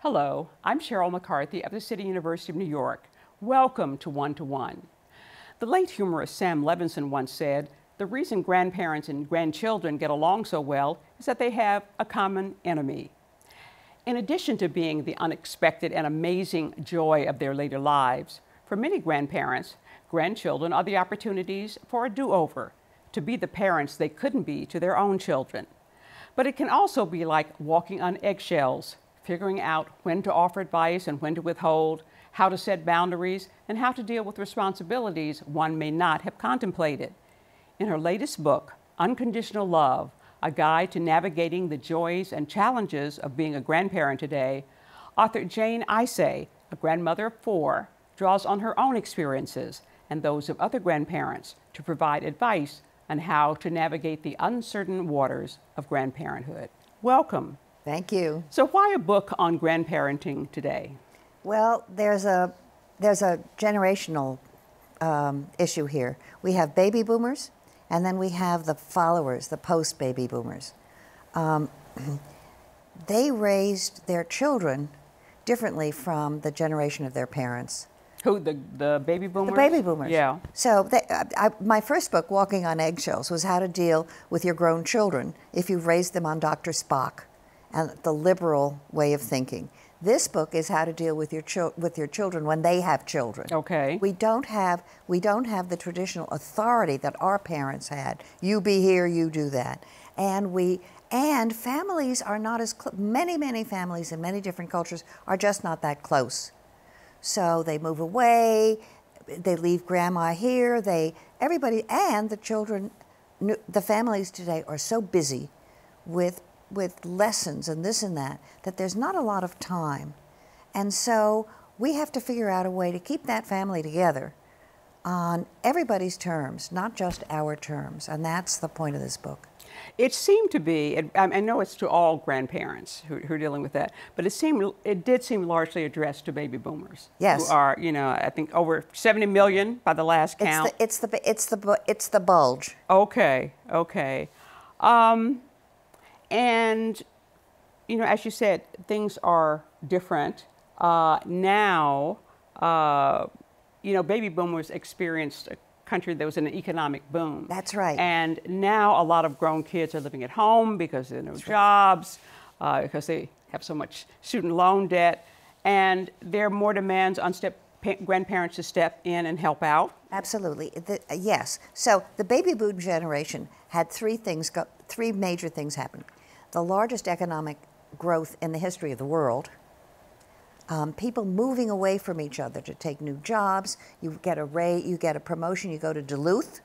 Hello, I'm Cheryl McCarthy of the City University of New York. Welcome to One to One. The late humorist Sam Levenson once said, "The reason grandparents and grandchildren get along so well is that they have a common enemy." In addition to being the unexpected and amazing joy of their later lives, for many grandparents, grandchildren are the opportunities for a do-over, to be the parents they couldn't be to their own children. But it can also be like walking on eggshells, figuring out when to offer advice and when to withhold, how to set boundaries, and how to deal with responsibilities one may not have contemplated. In her latest book, Unconditional Love, a guide to navigating the joys and challenges of being a grandparent today, author Jane Isay, a grandmother of 4, draws on her own experiences and those of other grandparents to provide advice on how to navigate the uncertain waters of grandparenthood. Welcome. Thank you. So why a book on grandparenting today? Well, there's a generational issue here. We have baby boomers, and then we have the followers, the post-baby boomers. They raised their children differently from the generation of their parents. Who, the baby boomers? The baby boomers. Yeah. So my first book, Walking on Eggshells, was how to deal with your grown children if you've raised them on Dr. Spock and the liberal way of thinking. This book is how to deal with your children when they have children. Okay. We don't have the traditional authority that our parents had. You be here, you do that. And families are not as many families in many different cultures are just not that close. So they move away, they leave grandma here, everybody, and the children, the families today are so busy with lessons and this and that there's not a lot of time. And so we have to figure out a way to keep that family together on everybody's terms, not just our terms. And that's the point of this book. It seemed to be, I know it's to all grandparents who are dealing with that, but it did seem largely addressed to baby boomers. Yes. Who are, I think over 70 million by the last count. It's the bulge. Okay. And, as you said, things are different. Now, baby boomers experienced a country that was in an economic boom. That's right. And now a lot of grown kids are living at home because there are no jobs, because they have so much student loan debt, and there are more demands on grandparents to step in and help out. Absolutely, yes. So the baby boom generation had three major things happen. The largest economic growth in the history of the world, people moving away from each other to take new jobs. You get a promotion, you go to Duluth.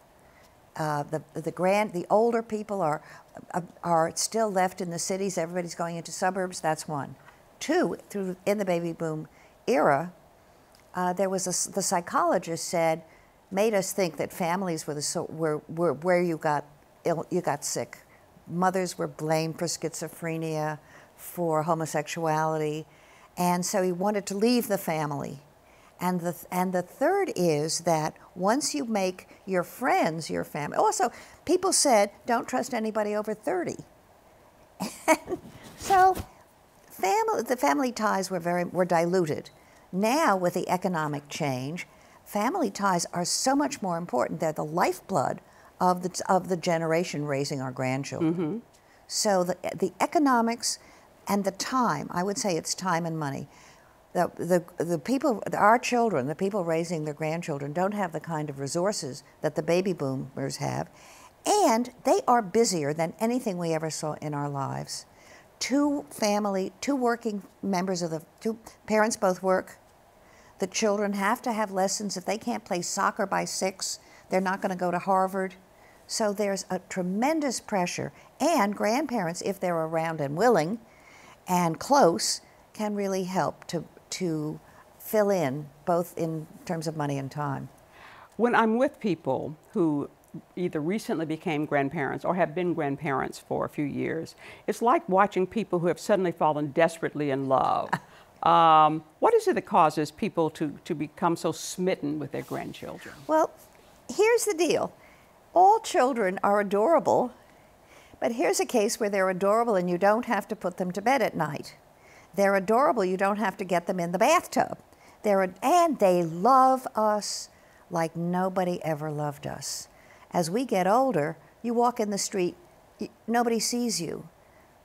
The older people are still left in the cities. Everybody's going into suburbs. That's one. Two, in the baby boom era, the psychologist made us think that families were where you got sick. Mothers were blamed for schizophrenia, for homosexuality, and so he wanted to leave the family. And the third is that once you make your friends your family. Also, people said, don't trust anybody over 30. So the family ties were diluted. Now, with the economic change, family ties are so much more important. They're the lifeblood of the generation raising our grandchildren. Mm-hmm. So the economics and the time, I would say it's time and money. The people, our children, the people raising their grandchildren, don't have the kind of resources that the baby boomers have, and they are busier than anything we ever saw in our lives. Two working members two parents both work. The children have to have lessons. If they can't play soccer by 6, they're not going to go to Harvard. So there's a tremendous pressure, and grandparents, if they're around and willing and close, can really help to fill in, both in terms of money and time. When I'm with people who either recently became grandparents or have been grandparents for a few years, it's like watching people who have suddenly fallen desperately in love. What is it that causes people to become so smitten with their grandchildren? Well, here's the deal. All children are adorable, but here's a case where they're adorable and you don't have to put them to bed at night. They're adorable. You don't have to get them in the bathtub. And they love us like nobody ever loved us. As we get older, you walk in the street, nobody sees you.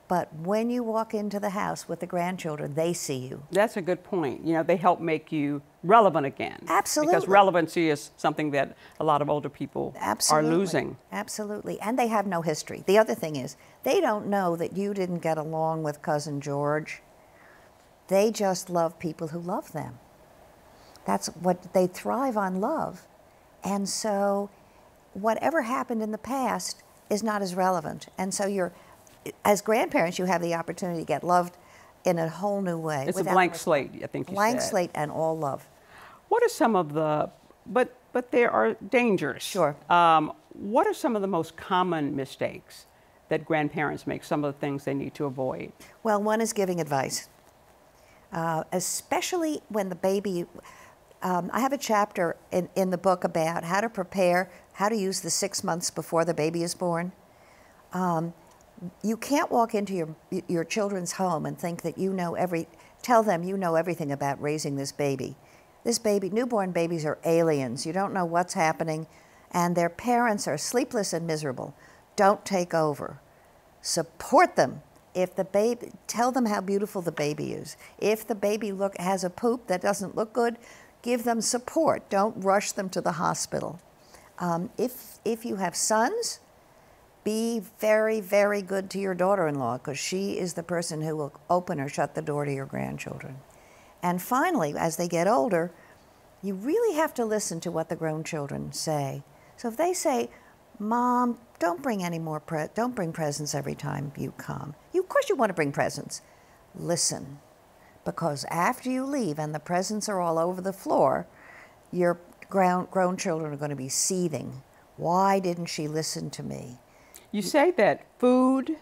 But when you walk into the house with the grandchildren, they see you. That's a good point. You know, they help make you relevant again. Absolutely. Because relevancy is something that a lot of older people are losing. Absolutely. And they have no history. The other thing is, they don't know that you didn't get along with Cousin George. They just love people who love them. That's what they thrive on, love. And so whatever happened in the past is not as relevant. And so as grandparents, you have the opportunity to get loved in a whole new way. It's a blank slate, I think you said. Blank slate and all love. What are some of the, but there are dangers. Sure. What are some of the most common mistakes that grandparents make, some of the things they need to avoid? Well, one is giving advice, especially when the baby, I have a chapter in the book about how to prepare, how to use the 6 months before the baby is born. You can't walk into your children's home and think that tell them you know everything about raising this baby. Newborn babies are aliens. You don't know what's happening, and their parents are sleepless and miserable. Don't take over. Support them. Tell them how beautiful the baby is. If the baby has a poop that doesn't look good, give them support. Don't rush them to the hospital. If you have sons, be very, very good to your daughter-in-law, because she is the person who will open or shut the door to your grandchildren. And finally, as they get older, you really have to listen to what the grown children say. So if they say, Mom, don't bring presents every time you come. Of course you want to bring presents. Listen, because after you leave and the presents are all over the floor, your grown children are going to be seething. Why didn't she listen to me? You say that food,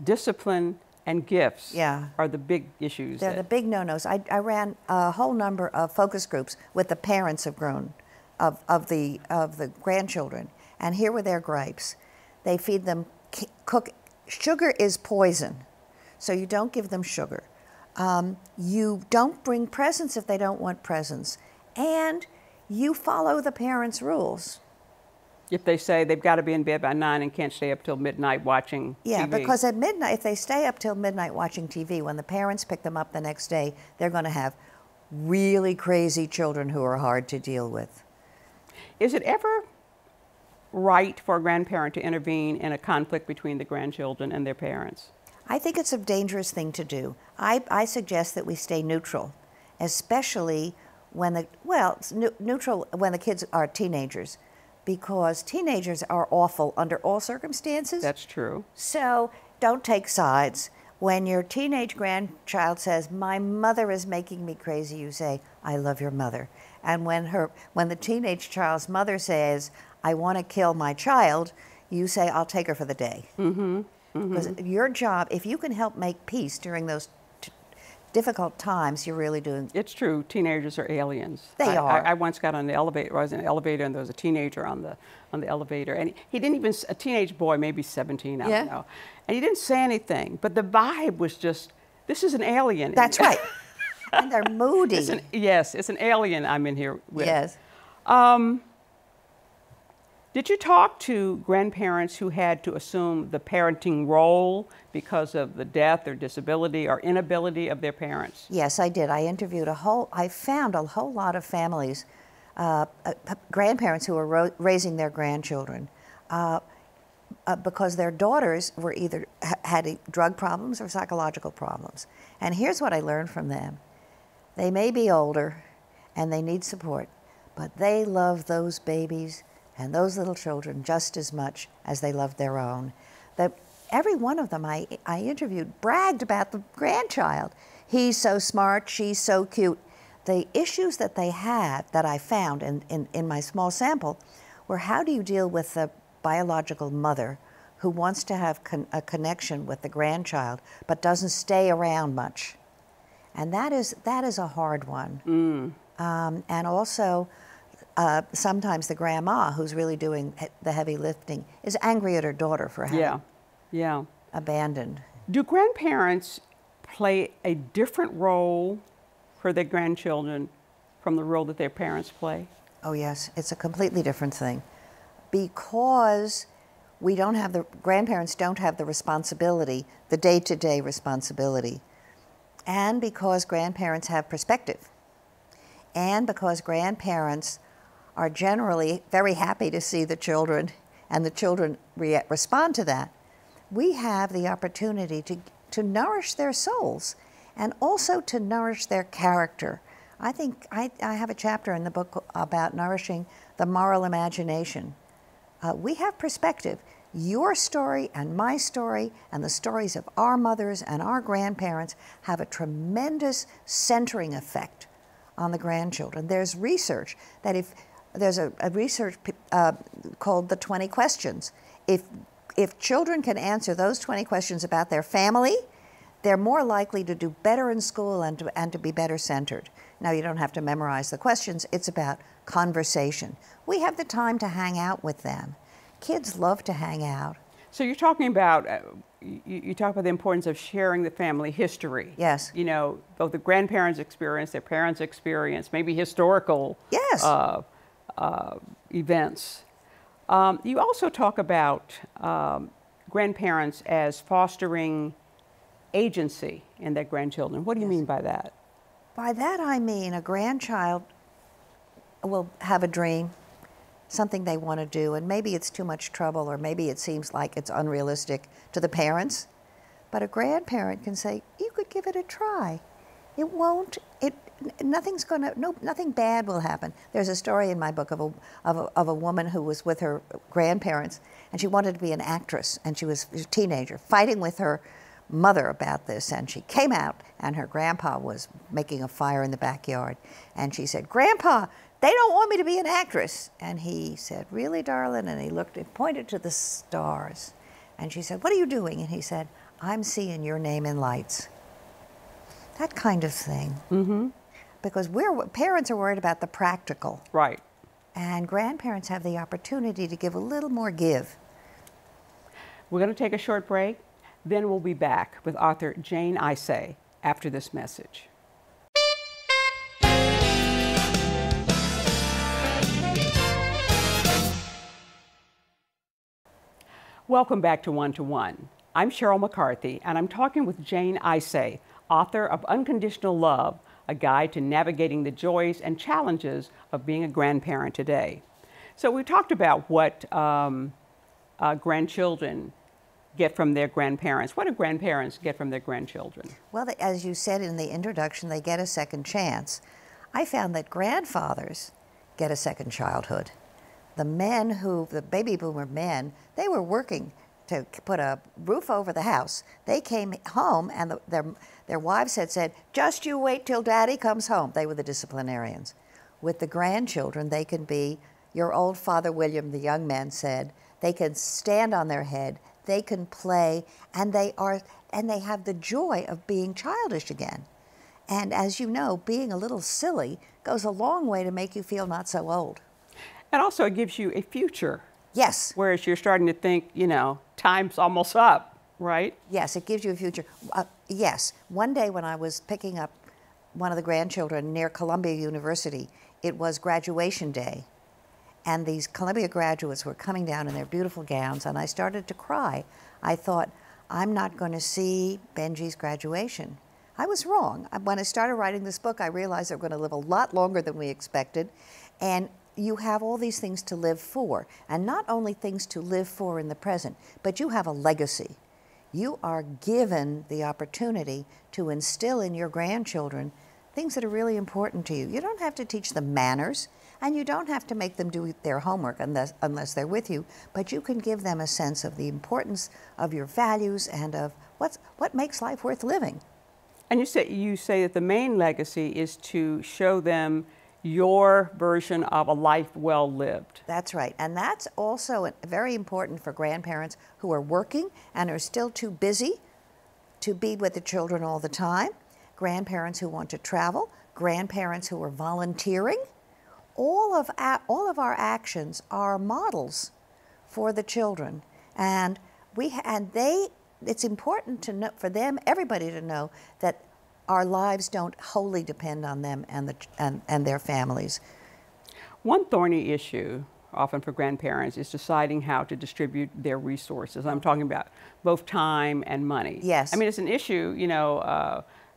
discipline, and gifts are the big issues. They're the big no-nos. I ran a whole number of focus groups with the parents of the grandchildren, and here were their gripes. They feed them sugar is poison, so you don't give them sugar. You don't bring presents if they don't want presents, and you follow the parents' rules. If they say they've got to be in bed by 9 and can't stay up till midnight watching TV. Yeah, because at midnight, if they stay up till midnight watching TV, when the parents pick them up the next day, they're going to have really crazy children who are hard to deal with. Is it ever right for a grandparent to intervene in a conflict between the grandchildren and their parents? I think it's a dangerous thing to do. I suggest that we stay neutral, especially when neutral when the kids are teenagers, because teenagers are awful under all circumstances. That's true. So don't take sides. When your teenage grandchild says, my mother is making me crazy, you say, I love your mother. And when the teenage child's mother says, I want to kill my child, you say, I'll take her for the day. Because your job, if you can help make peace during those difficult times, you're really doing. It's true. Teenagers are aliens. They are. I once got on the elevator. I was in an elevator, and there was a teenager on the elevator, and he didn't even, a teenage boy, maybe 17, I don't know, and he didn't say anything, but the vibe was just, this is an alien. That's right. And they're moody. It's an alien I'm in here with. Yes. Did you talk to grandparents who had to assume the parenting role because of the death or disability or inability of their parents? Yes, I did. I found a whole lot of families, grandparents who were raising their grandchildren because their daughters were either had drug problems or psychological problems. And here's what I learned from them. They may be older and they need support, but they love those babies and those little children just as much as they loved their own. Every one of them I interviewed bragged about the grandchild. He's so smart, she's so cute. The issues that they had, that I found in my small sample, were how do you deal with the biological mother who wants to have a connection with the grandchild but doesn't stay around much. And that is a hard one. And also, sometimes the grandma, who's really doing the heavy lifting, is angry at her daughter for having abandoned. Do grandparents play a different role for their grandchildren from the role that their parents play? Oh yes, it's a completely different thing. Because grandparents don't have the responsibility, the day-to-day responsibility. And because grandparents have perspective. And because grandparents are generally very happy to see the children and the children respond to that, we have the opportunity to nourish their souls and also to nourish their character. I think I have a chapter in the book about nourishing the moral imagination. We have perspective. Your story and my story and the stories of our mothers and our grandparents have a tremendous centering effect on the grandchildren. There's research that there's a research called the 20 questions. If children can answer those 20 questions about their family, they're more likely to do better in school and to be better centered. Now, you don't have to memorize the questions. It's about conversation. We have the time to hang out with them. Kids love to hang out. So you're talking about, you talk about the importance of sharing the family history. Yes. You know, both the grandparents' experience, their parents' experience, maybe historical yes. Events. You also talk about grandparents as fostering agency in their grandchildren. What do you mean by that? By that I mean a grandchild will have a dream, something they want to do, and maybe it's too much trouble, or maybe it seems like it's unrealistic to the parents. But a grandparent can say, you could give it a try. Nothing bad will happen. There's a story in my book of a woman who was with her grandparents, and she wanted to be an actress, and she was a teenager, fighting with her mother about this, and she came out, and her grandpa was making a fire in the backyard, and she said, Grandpa, they don't want me to be an actress. And he said, really, darling? And he looked and pointed to the stars, and she said, what are you doing? And he said, I'm seeing your name in lights. That kind of thing. Mm-hmm. Because parents are worried about the practical. Right. And grandparents have the opportunity to give a little more give. We're going to take a short break. Then we'll be back with author Jane Isay after this message. Welcome back to One to One. I'm Cheryl McCarthy, and I'm talking with Jane Isay, author of Unconditional Love, a guide to navigating the joys and challenges of being a grandparent today. So we talked about what grandchildren get from their grandparents. What do grandparents get from their grandchildren? Well, as you said in the introduction, they get a second chance. I found that grandfathers get a second childhood. The baby boomer men, they were working to put a roof over the house. They came home and their wives had said, just you wait till daddy comes home. They were the disciplinarians. With the grandchildren, they can be, your old Father William, the young man said, they can stand on their head, they can play, and they have the joy of being childish again. And as you know, being a little silly goes a long way to make you feel not so old. And also it gives you a future. Yes. Whereas you're starting to think, time's almost up, right? Yes, it gives you a future. Yes. One day when I was picking up one of the grandchildren near Columbia University, it was graduation day. And these Columbia graduates were coming down in their beautiful gowns, and I started to cry. I thought, I'm not going to see Benji's graduation. I was wrong. When I started writing this book, I realized they're going to live a lot longer than we expected. And you have all these things to live for, and not only things to live for in the present, but you have a legacy. You are given the opportunity to instill in your grandchildren things that are really important to you. You don't have to teach them manners, and you don't have to make them do their homework unless they're with you, but you can give them a sense of the importance of your values and of what makes life worth living. And you say that the main legacy is to show them your version of a life well lived. That's right. And that's also very important for grandparents who are working and are still too busy to be with the children all the time, grandparents who want to travel, grandparents who are volunteering. All of our actions are models for the children, and they it's important to know, for them, everybody to know that our lives don't wholly depend on them and their families. One thorny issue often for grandparents is deciding how to distribute their resources. I'm talking about both time and money. Yes. I mean, it's an issue,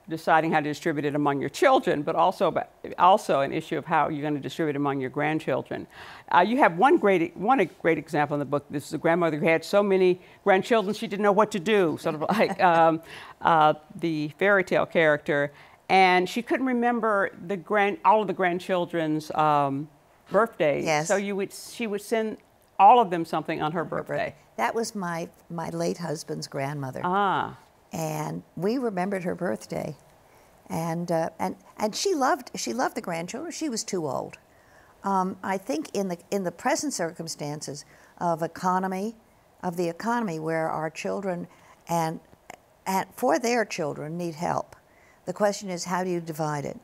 deciding how to distribute it among your children, but also an issue of how you're going to distribute it among your grandchildren. You have one great example in the book. This is a grandmother who had so many grandchildren she didn't know what to do, sort of like the fairy tale character, and she couldn't remember all of the grandchildren's birthdays. Yes. So she would send all of them something on her birthday. That was my late husband's grandmother. Ah. And we remembered her birthday, and she loved the grandchildren. She was too old. I think in the present circumstances of the economy, where our children and for their children need help, the question is, how do you divide it?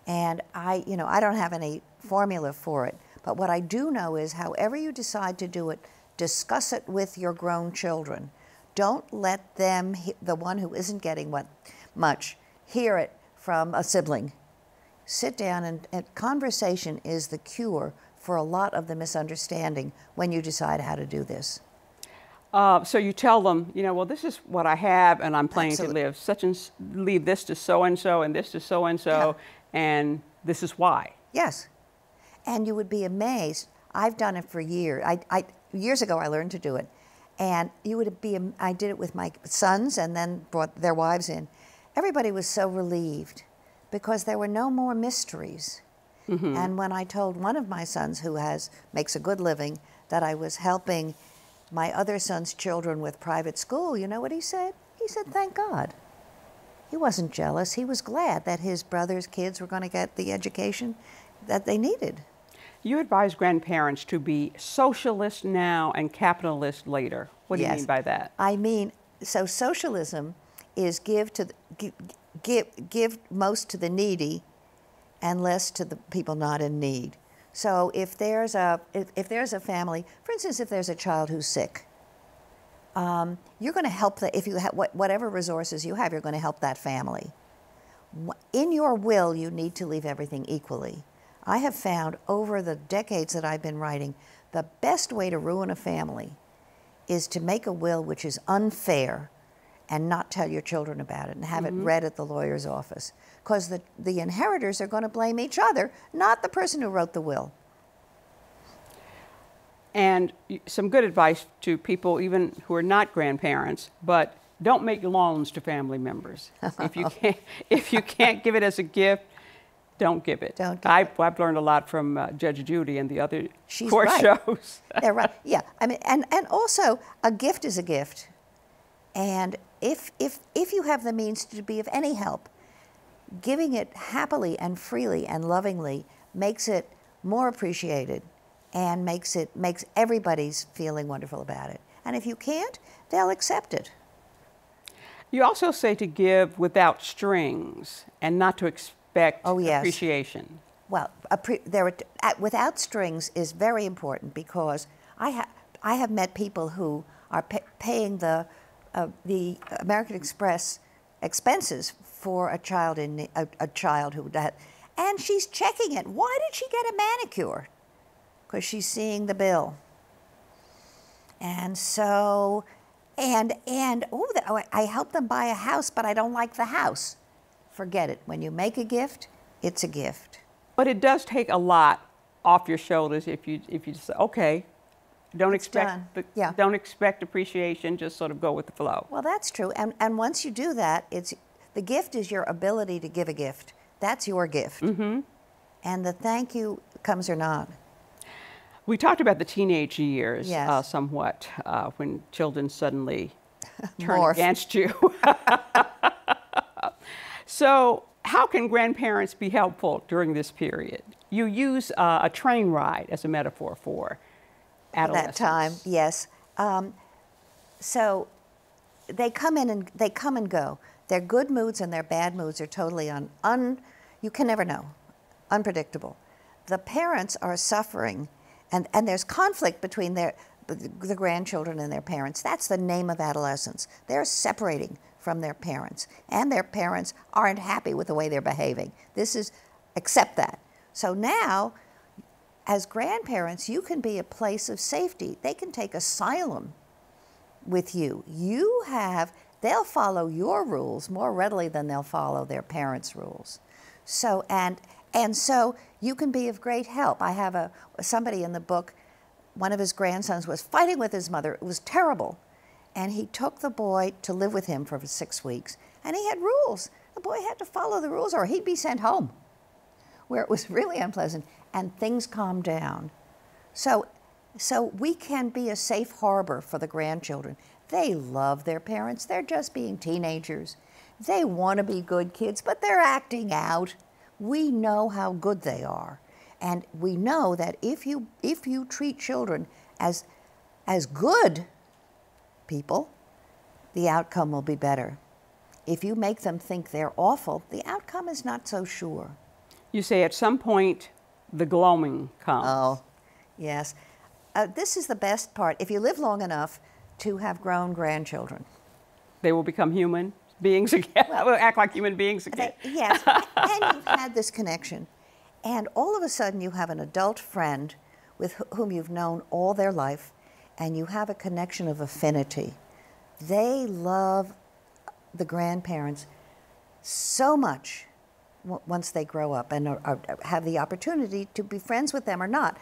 And I don't have any formula for it, but what I do know is, however you decide to do it, discuss it with your grown children. Don't let them, the one who isn't getting much, hear it from a sibling. Sit down, and conversation is the cure for a lot of the misunderstanding when you decide how to do this. So you tell them, well, this is what I have, and I'm planning to leave this to so-and-so, and this to so-and-so, and this is why. Yes. And you would be amazed. I've done it for years. Years ago, I learned to do it. And I did it with my sons and then brought their wives in. Everybody was so relieved because there were no more mysteries. Mm-hmm. And when I told one of my sons, who makes a good living, that I was helping my other son's children with private school, you know what he said? He said, thank God. He wasn't jealous. He was glad that his brother's kids were going to get the education that they needed. You advise grandparents to be socialist now and capitalist later. What do you mean by that? I mean, so socialism is give most to the needy and less to the people not in need. So if there's a family, for instance, if there's a child who's sick, you're going to help if you have whatever resources you have, you're going to help that family. In your will, you need to leave everything equally. I have found over the decades that I've been writing, the best way to ruin a family is to make a will which is unfair and not tell your children about it and have it read at the lawyer's office. Because the inheritors are going to blame each other, not the person who wrote the will. And some good advice to people even who are not grandparents, but don't make loans to family members. If you can't give it as a gift, don't give it. I've learned a lot from Judge Judy and the other court shows. They're right. Yeah. I mean, and also a gift is a gift, and if you have the means to be of any help, giving it happily and freely and lovingly makes it more appreciated, and makes everybody's feeling wonderful about it. And if you can't, they'll accept it. You also say to give without strings and not to expect appreciation. Well, without strings is very important, because I have met people who are paying the American Express expenses for a child who had, and she's checking it. Why did she get a manicure? Because she's seeing the bill. And so, I help them buy a house, but I don't like the house. Forget it. When you make a gift, it's a gift. But it does take a lot off your shoulders if you just say, okay, don't expect appreciation, just sort of go with the flow. Well, that's true. And once you do that, the gift is your ability to give a gift. That's your gift. Mm-hmm. And the thank you comes or not. We talked about the teenage years somewhat, when children suddenly turn against you. So how can grandparents be helpful during this period? You use a train ride as a metaphor for adolescence. That time, yes. So they come in and they come and go. Their good moods and their bad moods are totally you can never know, unpredictable. The parents are suffering, and there's conflict between the grandchildren and their parents. That's the name of adolescence. They're separating from their parents, and their parents aren't happy with the way they're behaving. Accept that. So now, as grandparents, you can be a place of safety. They can take asylum with you. They'll follow your rules more readily than they'll follow their parents' rules. So, and so you can be of great help. I have somebody in the book, one of his grandsons was fighting with his mother. It was terrible. And he took the boy to live with him for 6 weeks. And he had rules. The boy had to follow the rules or he'd be sent home, where it was really unpleasant. And things calmed down. So we can be a safe harbor for the grandchildren. They love their parents. They're just being teenagers. They want to be good kids, but they're acting out. We know how good they are. And we know that if you treat children as good people, the outcome will be better. If you make them think they're awful, the outcome is not so sure. You say at some point the gloaming comes. Oh, yes. This is the best part. If you live long enough to have grown grandchildren, they will become human beings again. Will act like human beings again. Yes, and you've had this connection. And all of a sudden you have an adult friend with whom you've known all their life, and you have a connection of affinity. They love the grandparents so much once they grow up and have the opportunity to be friends with them or not.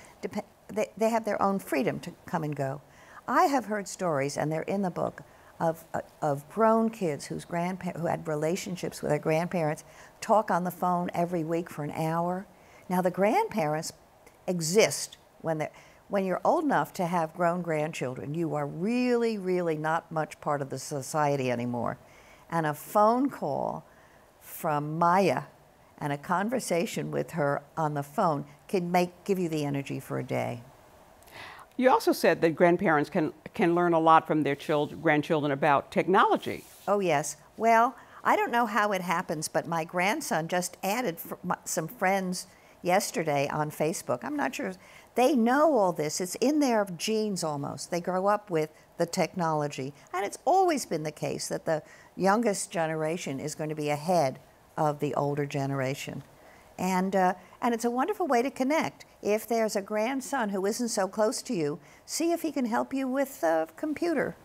They have their own freedom to come and go. I have heard stories, and they're in the book, of grown kids who had relationships with their grandparents talk on the phone every week for an hour. Now the grandparents exist when you're old enough to have grown grandchildren. You are really, really not much part of the society anymore. And a phone call from Maya and a conversation with her on the phone can give you the energy for a day. You also said that grandparents can learn a lot from their grandchildren about technology. Oh, yes. Well, I don't know how it happens, but my grandson just added some friends yesterday on Facebook. I'm not sure. They know all this. It's in their genes almost. They grow up with the technology. And it's always been the case that the youngest generation is going to be ahead of the older generation. And it's a wonderful way to connect. If there's a grandson who isn't so close to you, see if he can help you with a computer.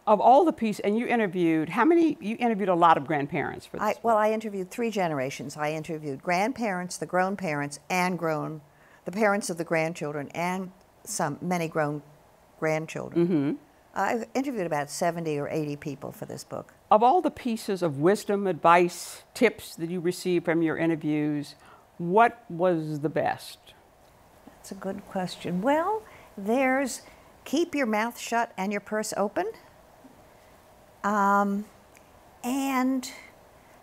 Of all the pieces, and you interviewed a lot of grandparents for this. Well, I interviewed 3 generations. I interviewed grandparents, the grown parents, and the parents of the grandchildren, and many grown grandchildren. Mm-hmm. I interviewed about 70 or 80 people for this book. Of all the pieces of wisdom, advice, tips that you received from your interviews, what was the best? That's a good question. Well, there's keep your mouth shut and your purse open. And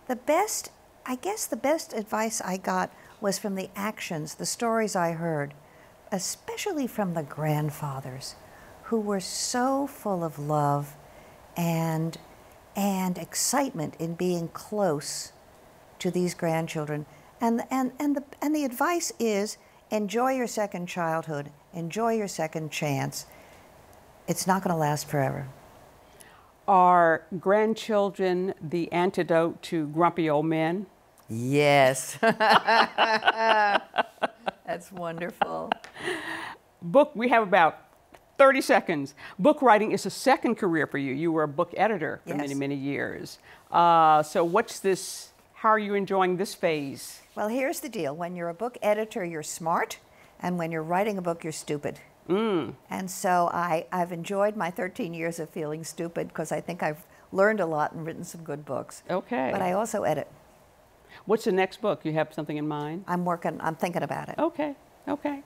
the best advice I got was from the actions, the stories I heard, especially from the grandfathers, who were so full of love and excitement in being close to these grandchildren. And the advice is, enjoy your second childhood, enjoy your second chance. It's not going to last forever. Are grandchildren the antidote to grumpy old men? Yes. That's wonderful. Book, we have about 30 seconds. Book writing is a second career for you. You were a book editor for many, many years. So what's this, how are you enjoying this phase? Well, here's the deal. When you're a book editor, you're smart. And when you're writing a book, you're stupid. Mm. And so I've enjoyed my 13 years of feeling stupid because I think I've learned a lot and written some good books. Okay. But I also edit. What's the next book? You have something in mind? I'm thinking about it. Okay, okay.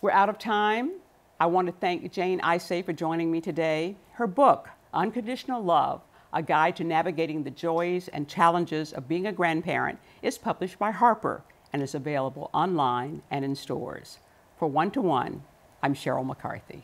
We're out of time. I want to thank Jane Isay for joining me today. Her book, Unconditional Love, A Guide to Navigating the Joys and Challenges of Being a Grandparent, is published by Harper and is available online and in stores. For One to One, I'm Cheryl McCarthy.